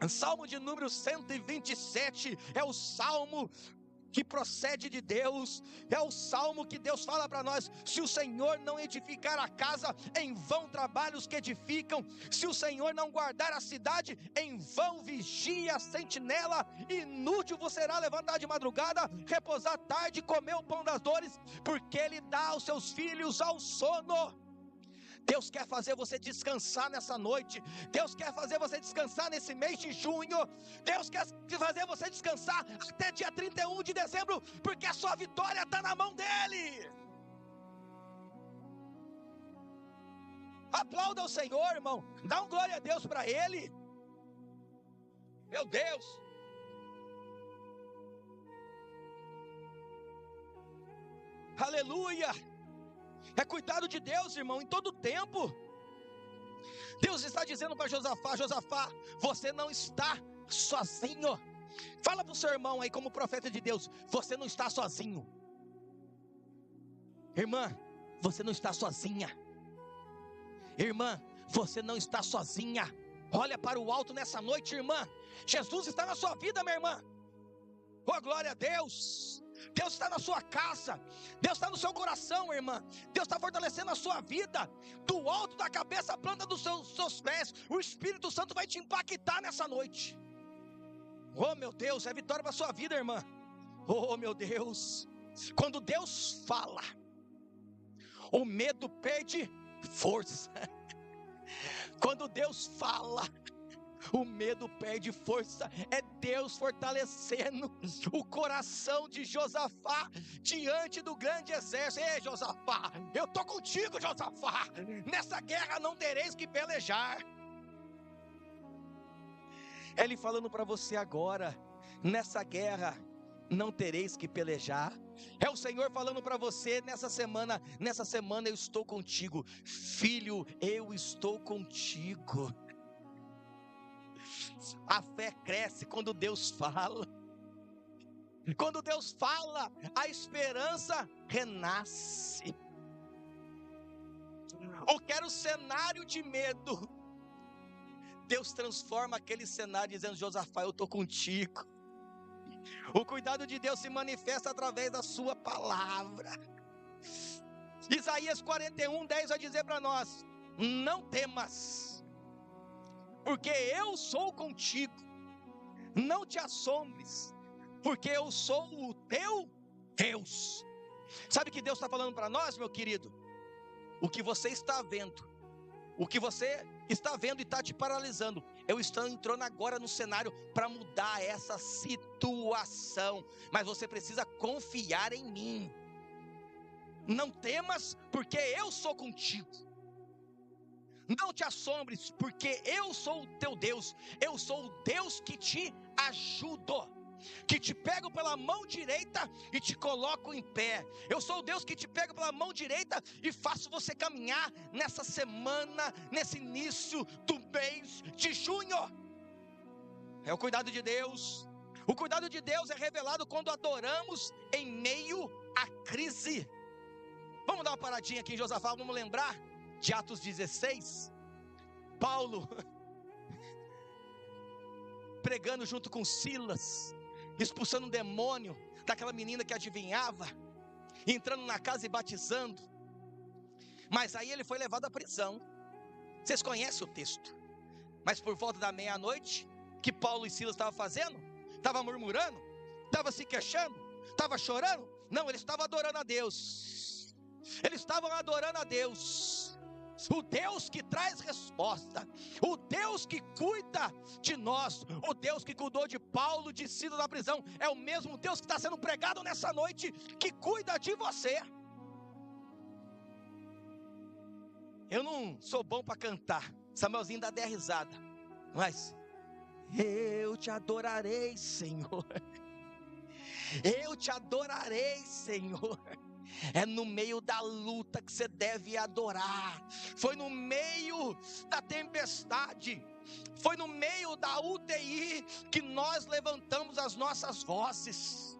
Salmo de número 127 é o salmo que procede de Deus, é o salmo que Deus fala para nós: se o Senhor não edificar a casa, em vão trabalham os que edificam. Se o Senhor não guardar a cidade, em vão vigia a sentinela. Inútil vos será levantar de madrugada, repousar tarde, comer o pão das dores, porque Ele dá aos seus filhos ao sono. Deus quer fazer você descansar nessa noite. Deus quer fazer você descansar nesse mês de junho. Deus quer fazer você descansar até dia 31 de dezembro, porque a sua vitória está na mão dEle. Aplauda o Senhor, irmão. Dá um glória a Deus para Ele. Meu Deus. Aleluia. É cuidado de Deus, irmão, em todo tempo. Deus está dizendo para Josafá: Josafá, você não está sozinho. Fala para o seu irmão aí, como profeta de Deus: você não está sozinho. Irmã, você não está sozinha. Irmã, você não está sozinha. Olha para o alto nessa noite, irmã. Jesus está na sua vida, minha irmã. Oh, glória a Deus. Deus está na sua casa, Deus está no seu coração, irmã. Deus está fortalecendo a sua vida, do alto da cabeça à planta dos seus pés. O Espírito Santo vai te impactar nessa noite. Oh, meu Deus, é vitória para a sua vida, irmã. Oh, meu Deus, quando Deus fala, o medo perde força. Quando Deus fala, o medo perde força. É Deus fortalecendo o coração de Josafá diante do grande exército. Ei, Josafá, eu estou contigo, Josafá. Nessa guerra não tereis que pelejar. Ele falando para você agora: nessa guerra não tereis que pelejar. É o Senhor falando para você nessa semana eu estou contigo. Filho, eu estou contigo. A fé cresce quando Deus fala. Quando Deus fala, a esperança renasce. Ou quer o cenário de medo, Deus transforma aquele cenário dizendo: Josafá, eu estou contigo. O cuidado de Deus se manifesta através da sua palavra. Isaías 41:10 vai dizer para nós: não temas, porque eu sou contigo. Não te assombres, porque eu sou o teu Deus. Sabe o que Deus está falando para nós, meu querido? O que você está vendo, o que você está vendo e está te paralisando, eu estou entrando agora no cenário para mudar essa situação, mas você precisa confiar em mim. Não temas, porque eu sou contigo. Não te assombres, porque eu sou o teu Deus. Eu sou o Deus que te ajudo, que te pego pela mão direita e te coloco em pé. Eu sou o Deus que te pego pela mão direita e faço você caminhar nessa semana, nesse início do mês de junho. É o cuidado de Deus. O cuidado de Deus é revelado quando adoramos em meio à crise. Vamos dar uma paradinha aqui em Josafá, vamos lembrar de Atos 16, Paulo pregando junto com Silas, expulsando um demônio daquela menina que adivinhava, entrando na casa e batizando. Mas aí ele foi levado à prisão. Vocês conhecem o texto. Mas por volta da meia-noite, o que Paulo e Silas estavam fazendo? Estavam murmurando? Estavam se queixando? Estavam chorando? Não, eles estavam adorando a Deus. Eles estavam adorando a Deus, o Deus que traz resposta, o Deus que cuida de nós, o Deus que cuidou de Paulo, de Silas na prisão, é o mesmo Deus que está sendo pregado nessa noite, que cuida de você. Eu não sou bom para cantar, Samuelzinho dá 10 risadas, mas eu te adorarei, Senhor, eu te adorarei, Senhor. É no meio da luta que você deve adorar. Foi no meio da tempestade, foi no meio da UTI que nós levantamos as nossas vozes.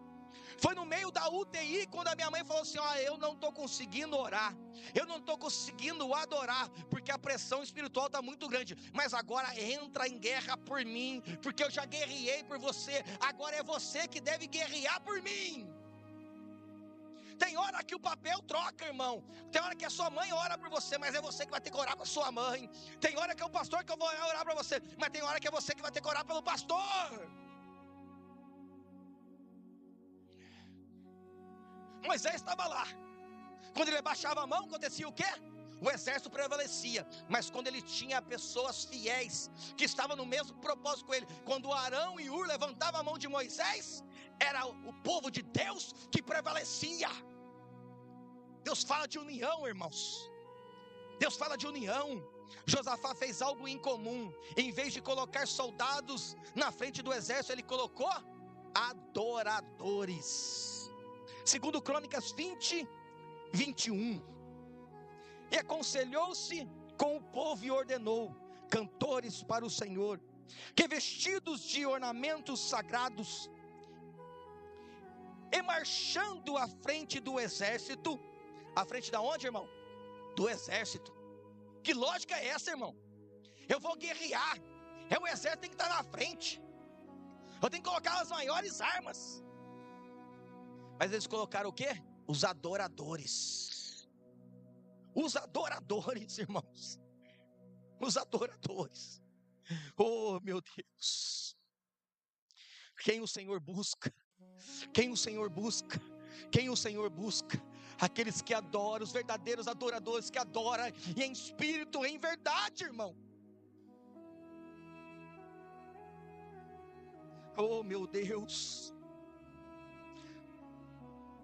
Foi no meio da UTI quando a minha mãe falou assim: eu não estou conseguindo orar, eu não estou conseguindo adorar, porque a pressão espiritual está muito grande. Mas agora entra em guerra por mim, porque eu já guerriei por você. Agora é você que deve guerrear por mim. Tem hora que o papel troca, irmão. Tem hora que a sua mãe ora por você, mas é você que vai ter que orar para sua mãe. Tem hora que é o pastor que eu vou orar para você, mas tem hora que é você que vai ter que orar pelo pastor. Moisés estava lá. Quando ele baixava a mão, acontecia o quê? O exército prevalecia. Mas quando ele tinha pessoas fiéis, que estavam no mesmo propósito com ele, quando Arão e Ur levantavam a mão de Moisés, era o povo de Deus que prevalecia. Deus fala de união, irmãos. Deus fala de união. Josafá fez algo incomum. Em vez de colocar soldados na frente do exército, ele colocou adoradores. Segundo Crônicas 20:21. E aconselhou-se com o povo e ordenou cantores para o Senhor, que vestidos de ornamentos sagrados, e marchando à frente do exército. À frente da onde, irmão? Do exército. Que lógica é essa, irmão? Eu vou guerrear, o exército tem que estar na frente, eu tenho que colocar as maiores armas. Mas eles colocaram o quê? Os adoradores. Os adoradores, irmãos. Os adoradores. Oh, meu Deus. Quem o Senhor busca? Quem o Senhor busca? Quem o Senhor busca? Aqueles que adoram, os verdadeiros adoradores que adoram e em espírito, em verdade, irmão. Oh, meu Deus.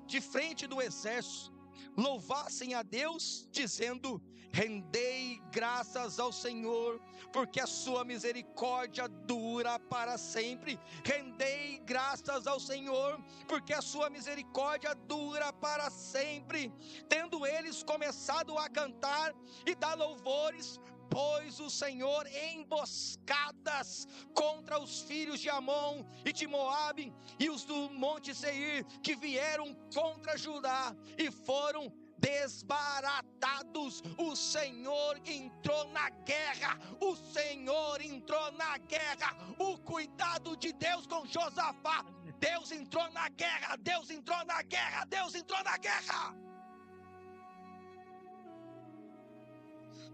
De frente do exército, louvassem a Deus, dizendo: rendei graças ao Senhor, porque a sua misericórdia dura para sempre. Rendei graças ao Senhor, porque a sua misericórdia dura para sempre. Tendo eles começado a cantar e dar louvores, pôs o Senhor emboscadas contra os filhos de Amon e de Moabe e os do monte Seir, que vieram contra Judá e foram desbaratados. O Senhor entrou na guerra, o Senhor entrou na guerra. O cuidado de Deus com Josafá, Deus entrou na guerra, Deus entrou na guerra, Deus entrou na guerra.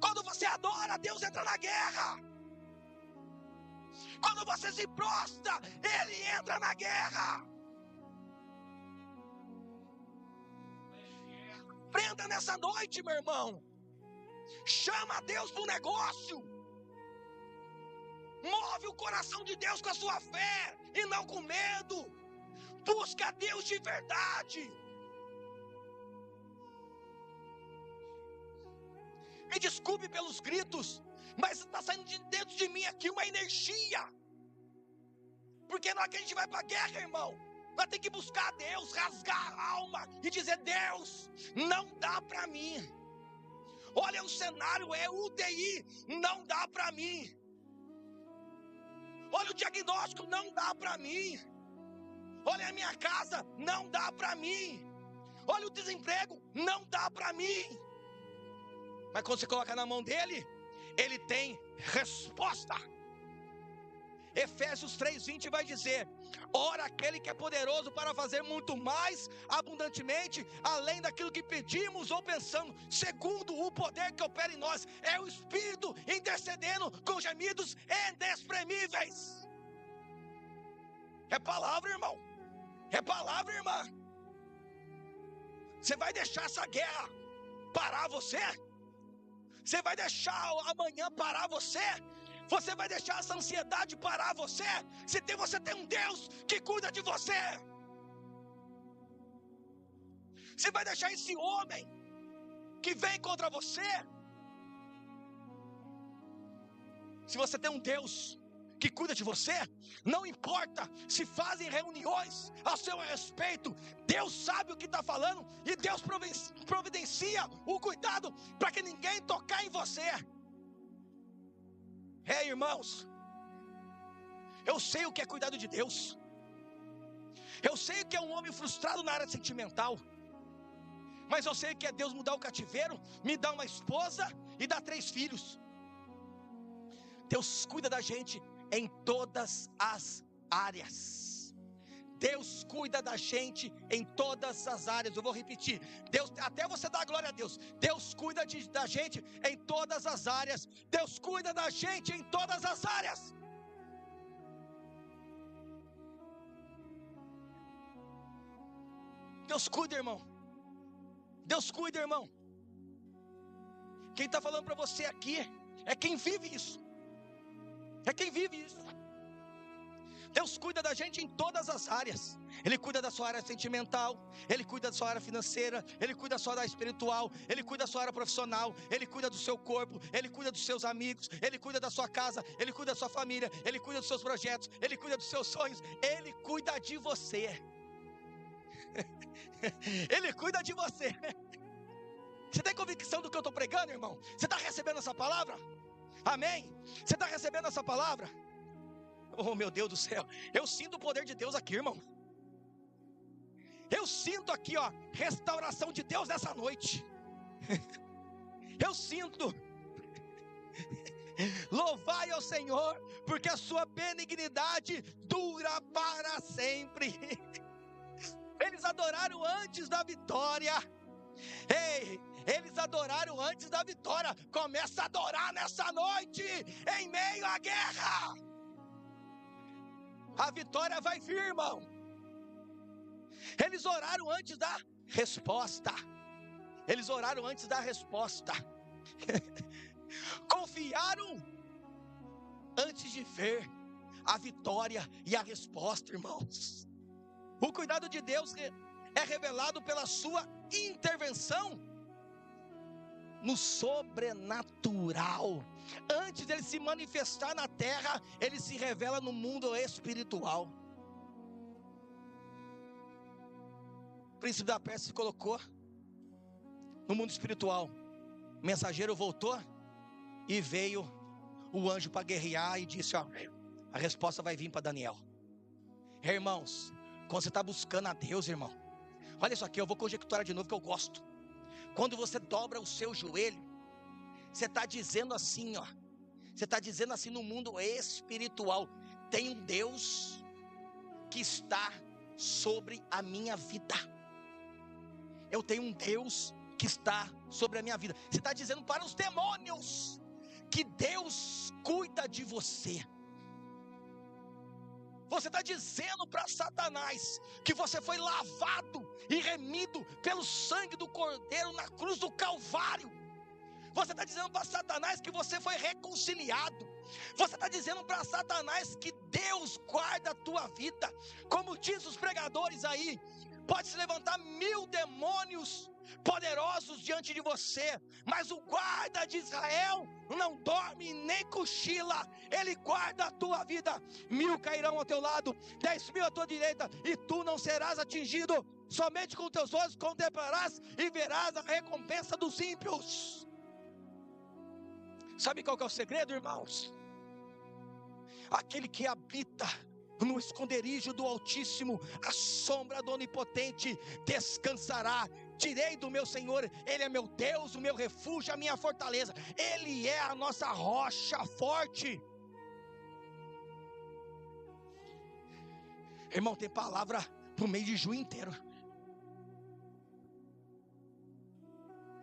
Quando você adora, Deus entra na guerra. Quando você se prostra, Ele entra na guerra. Aprenda nessa noite, meu irmão. Chama a Deus para o negócio. Move o coração de Deus com a sua fé e não com medo. Busca a Deus de verdade. Me desculpe pelos gritos, mas está saindo de dentro de mim aqui uma energia. Porque na hora que a gente vai para a guerra, irmão, vai ter que buscar a Deus, rasgar a alma e dizer: Deus, não dá para mim. Olha, o cenário é UTI, não dá para mim. Olha o diagnóstico, não dá para mim. Olha a minha casa, não dá para mim. Olha o desemprego, não dá para mim. Mas quando você coloca na mão dele, ele tem resposta. Efésios 3:20 vai dizer: ora, aquele que é poderoso para fazer muito mais abundantemente, além daquilo que pedimos ou pensamos, segundo o poder que opera em nós. É o Espírito intercedendo com gemidos inexprimíveis. É palavra, irmão. É palavra, irmã. Você vai deixar essa guerra parar você? Você vai deixar amanhã parar você? Você vai deixar essa ansiedade parar você? Você tem um Deus que cuida de você. Você vai deixar esse homem que vem contra você? Se você tem um Deus que cuida de você, não importa se fazem reuniões a seu respeito, Deus sabe o que está falando e Deus providencia o cuidado para que ninguém tocar em você. Irmãos, eu sei o que é cuidado de Deus. Eu sei o que é um homem frustrado na área sentimental. Mas eu sei o que é Deus mudar o cativeiro, me dar uma esposa e dar 3 filhos. Deus cuida da gente em todas as áreas. Deus cuida da gente em todas as áreas. Eu vou repetir. Deus, até você dar glória a Deus. Deus cuida da gente em todas as áreas. Deus cuida da gente em todas as áreas. Deus cuida, irmão. Deus cuida, irmão. Quem está falando para você aqui é quem vive isso. É quem vive isso. Deus cuida da gente em todas as áreas. Ele cuida da sua área sentimental, Ele cuida da sua área financeira, Ele cuida da sua área espiritual, Ele cuida da sua área profissional, Ele cuida do seu corpo, Ele cuida dos seus amigos, Ele cuida da sua casa, Ele cuida da sua família, Ele cuida dos seus projetos, Ele cuida dos seus sonhos, Ele cuida de você. Ele cuida de você. Você tem convicção do que eu estou pregando, irmão? Você está recebendo essa palavra? Amém? Você está recebendo essa palavra? Oh, meu Deus do céu, eu sinto o poder de Deus aqui, irmão. Eu sinto aqui, ó, restauração de Deus nessa noite. Eu sinto. Louvai ao Senhor, porque a sua benignidade dura para sempre. Eles adoraram antes da vitória. Ei, eles adoraram antes da vitória. Começa a adorar nessa noite, em meio à guerra. A vitória vai vir, irmão. Eles oraram antes da resposta. Eles oraram antes da resposta. Confiaram antes de ver a vitória e a resposta, irmãos. O cuidado de Deus é revelado pela sua intervenção no sobrenatural. Antes dele se manifestar na terra, ele se revela no mundo espiritual. O príncipe da Pérsia se colocou no mundo espiritual. O mensageiro voltou E veio o anjo para guerrear e disse, ó, a resposta vai vir para Daniel. Irmãos, quando você está buscando a Deus, irmão, olha isso aqui, eu vou conjecturar de novo que eu gosto. Quando você dobra o seu joelho, você está dizendo assim, ó, você está dizendo assim no mundo espiritual, tem um Deus que está sobre a minha vida. Eu tenho um Deus que está sobre a minha vida. Você está dizendo para os demônios que Deus cuida de você. Você está dizendo para Satanás que você foi lavado e remido pelo sangue do Cordeiro na cruz do Calvário. Você está dizendo para Satanás que você foi reconciliado. Você está dizendo para Satanás que Deus guarda a tua vida. Como diz os pregadores aí, pode se levantar 1000 demônios poderosos diante de você, mas o guarda de Israel não dorme nem cochila. Ele guarda a tua vida. 1000 cairão ao teu lado, 10.000 à tua direita, e tu não serás atingido. Somente com teus olhos contemplarás e verás a recompensa dos ímpios. Sabe qual que é o segredo, irmãos? Aquele que habita no esconderijo do Altíssimo, a sombra do Onipotente descansará. Direi do meu Senhor, Ele é meu Deus, o meu refúgio, a minha fortaleza. Ele é a nossa rocha forte. Irmão, tem palavra para o mês de junho inteiro.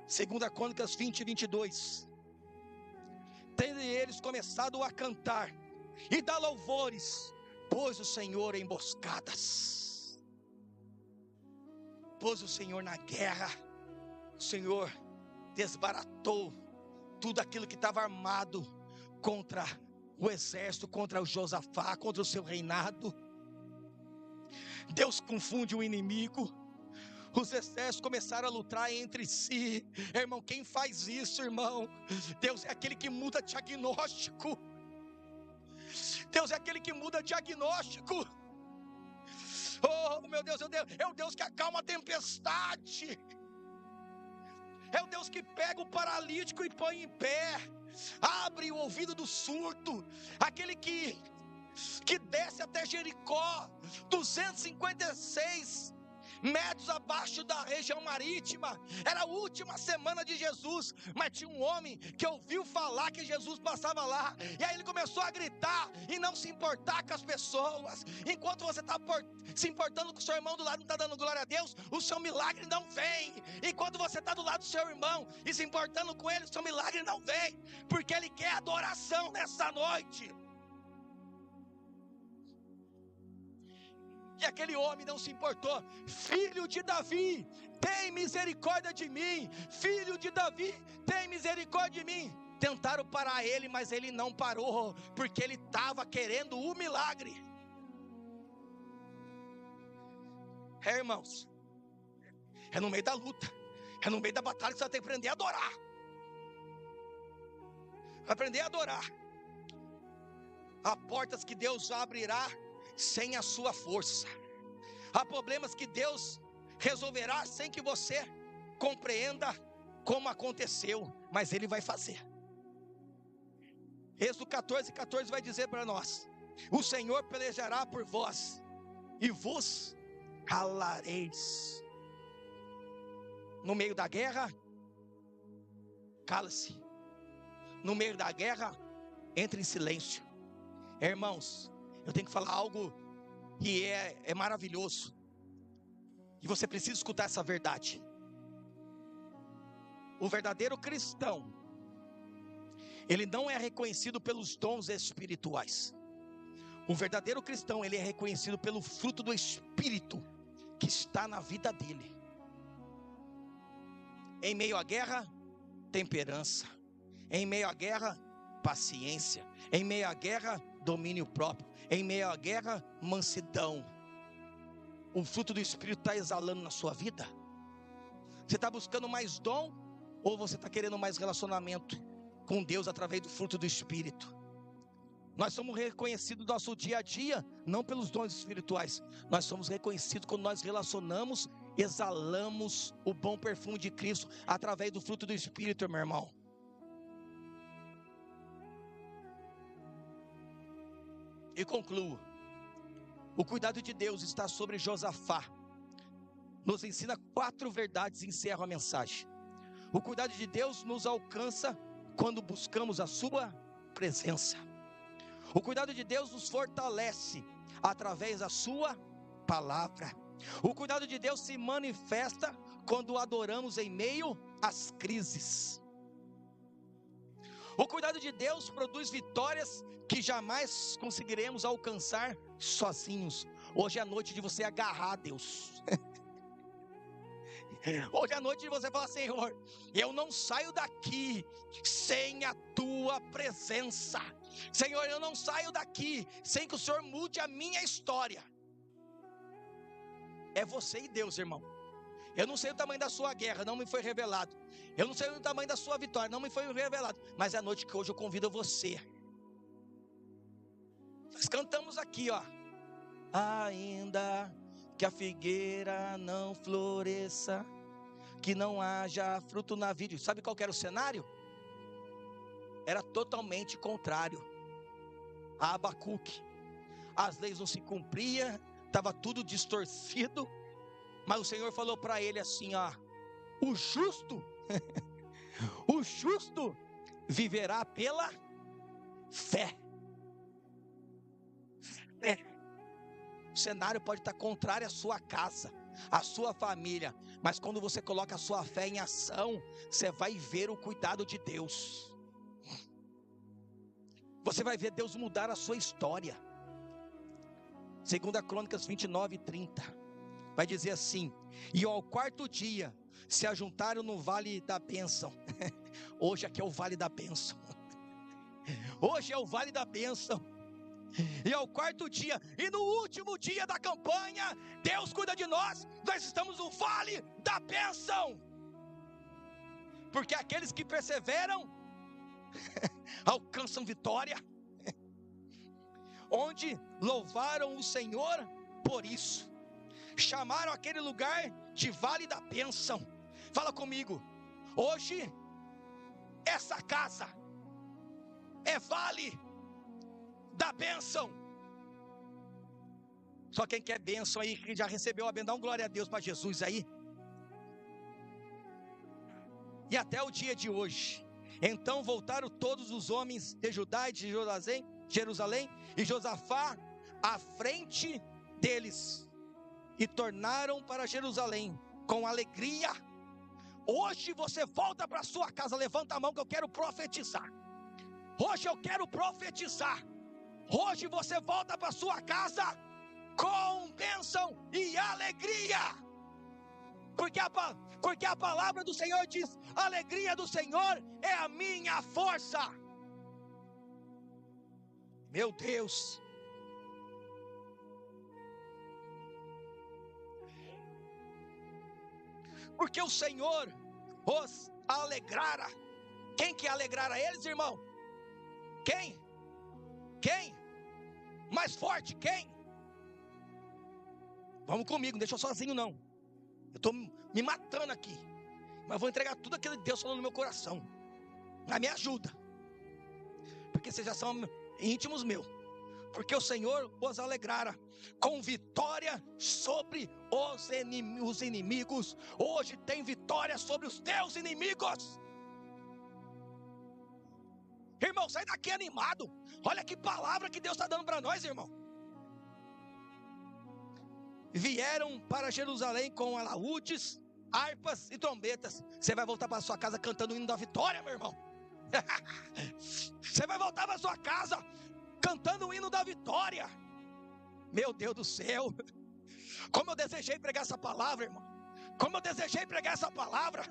2 Crônicas 20:22. Tendo eles começado a cantar e dar louvores, pôs o Senhor em emboscadas, pôs o Senhor na guerra. O Senhor desbaratou tudo aquilo que estava armado contra o exército, contra o Josafá, contra o seu reinado. Deus confunde o inimigo. Os exércitos começaram a lutar entre si. Irmão, quem faz isso, irmão? Deus é aquele que muda diagnóstico. Deus é aquele que muda diagnóstico. Oh, meu Deus, é o Deus que acalma a tempestade. É o Deus que pega o paralítico e põe em pé, abre o ouvido do surdo. Aquele que desce até Jericó, 256 metros abaixo da região marítima. Era a última semana de Jesus, mas tinha um homem que ouviu falar que Jesus passava lá, e aí ele começou a gritar e não se importar com as pessoas. Enquanto você está se importando com o seu irmão do lado, não está dando glória a Deus, o seu milagre não vem. Enquanto você está do lado do seu irmão e se importando com ele, o seu milagre não vem, porque ele quer adoração nessa noite. E aquele homem não se importou. Filho de Davi, tem misericórdia de mim. Filho de Davi, tem misericórdia de mim. Tentaram parar ele, mas ele não parou, porque ele estava querendo o milagre. Irmãos, é no meio da luta, é no meio da batalha que você vai ter que aprender a adorar. Vai aprender a adorar. Há portas que Deus abrirá sem a sua força. Há problemas que Deus resolverá sem que você compreenda como aconteceu, mas Ele vai fazer. Êxodo 14:14 vai dizer para nós: o Senhor pelejará por vós e vos calareis. No meio da guerra, cala-se. No meio da guerra, entre em silêncio. Irmãos, eu tenho que falar algo que é maravilhoso, e você precisa escutar essa verdade. O verdadeiro cristão, ele não é reconhecido pelos dons espirituais. O verdadeiro cristão, ele é reconhecido pelo fruto do Espírito que está na vida dele. Em meio à guerra, temperança. Em meio à guerra, paciência. Em meio à guerra, domínio próprio. Em meio à guerra, mansidão. O fruto do Espírito está exalando na sua vida. Você está buscando mais dom, ou você está querendo mais relacionamento com Deus através do fruto do Espírito? Nós somos reconhecidos no nosso dia a dia, não pelos dons espirituais. Nós somos reconhecidos quando nós relacionamos, exalamos o bom perfume de Cristo através do fruto do Espírito, meu irmão. E concluo. O cuidado de Deus está sobre Josafá. Nos ensina 4 verdades e encerro a mensagem. O cuidado de Deus nos alcança quando buscamos a sua presença. O cuidado de Deus nos fortalece através da sua palavra. O cuidado de Deus se manifesta quando adoramos em meio às crises. O cuidado de Deus produz vitórias que jamais conseguiremos alcançar sozinhos. Hoje é a noite de você agarrar a Deus. Hoje é a noite de você falar: Senhor, eu não saio daqui sem a tua presença. Senhor, eu não saio daqui sem que o Senhor mude a minha história. É você e Deus, irmão. Eu não sei o tamanho da sua guerra, não me foi revelado. Eu não sei o tamanho da sua vitória, não me foi revelado. Mas é a noite que hoje eu convido você. Nós cantamos aqui, ó. Ainda que a figueira não floresça, que não haja fruto na vide. Sabe qual que era o cenário? Era totalmente contrário a Abacuque. As leis não se cumpriam, estava tudo distorcido. Mas o Senhor falou para ele assim, ó: o justo, o justo viverá pela fé. Fé. O cenário pode estar contrário à sua casa, à sua família, mas quando você coloca a sua fé em ação, você vai ver o cuidado de Deus. Você vai ver Deus mudar a sua história. 2 Crônicas 29:30 vai dizer assim: e ao 4º dia se ajuntaram no vale da bênção. Hoje aqui é o vale da bênção. Hoje é o vale da bênção. E ao 4º dia, e no último dia da campanha, Deus cuida de nós. Nós estamos no vale da bênção. Porque aqueles que perseveram alcançam vitória. Onde louvaram o Senhor por isso. Chamaram aquele lugar de vale da bênção. Fala comigo. Hoje essa casa é vale da bênção. Só quem quer bênção aí, que já recebeu a bênção, dá um glória a Deus para Jesus aí. E até o dia de hoje, então voltaram todos os homens de Judá e de Jerusalém, e Josafá à frente deles, e tornaram para Jerusalém com alegria. Hoje você volta para sua casa, levanta a mão que eu quero profetizar. Hoje eu quero profetizar. Hoje você volta para sua casa com bênção e alegria. Porque a palavra do Senhor diz: a alegria do Senhor é a minha força. Meu Deus. Porque o Senhor os alegrara. Quem que alegrara eles, irmão? Quem? Quem? Mais forte, quem? Vamos comigo, não deixa eu sozinho não. Eu estou me matando aqui, mas vou entregar tudo aquilo que Deus falou no meu coração. Mas me ajuda, porque vocês já são íntimos meus. Porque o Senhor os alegrara com vitória sobre os inimigos. Hoje tem vitória sobre os teus inimigos. Irmão, sai daqui animado. Olha que palavra que Deus está dando para nós, irmão. Vieram para Jerusalém com alaúdes, harpas e trombetas. Você vai voltar para sua casa cantando o hino da vitória, meu irmão. Você vai voltar para sua casa cantando o hino da vitória. Meu Deus do céu. Como eu desejei pregar essa palavra, irmão. Como eu desejei pregar essa palavra.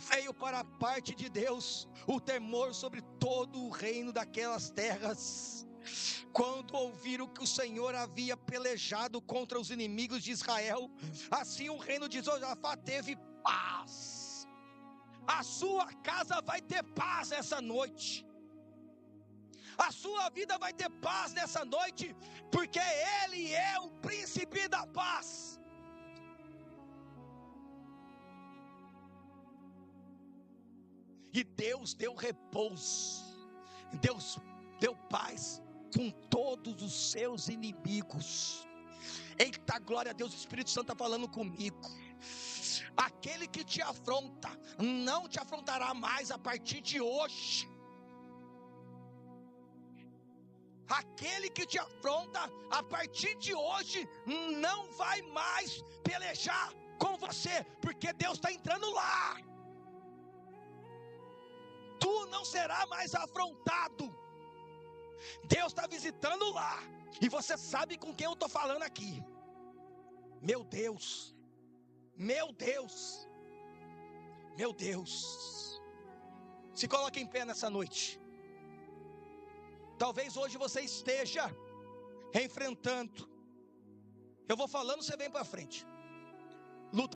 Veio para a parte de Deus o temor sobre todo o reino daquelas terras, quando ouviram que o Senhor havia pelejado contra os inimigos de Israel. Assim o reino de Josafá teve paz. A sua casa vai ter paz essa noite. A sua vida vai ter paz nessa noite, porque Ele é o príncipe da paz. E Deus deu repouso. Deus deu paz com todos os seus inimigos. Eita, glória a Deus, o Espírito Santo está falando comigo. Aquele que te afronta, não te afrontará mais a partir de hoje. Aquele que te afronta, a partir de hoje, não vai mais pelejar com você, porque Deus está entrando lá. Tu não será mais afrontado. Deus está visitando lá. E você sabe com quem eu estou falando aqui. Meu Deus. Meu Deus. Meu Deus. Se coloque em pé nessa noite. Talvez hoje você esteja enfrentando. Eu vou falando, você vem para frente. Luta.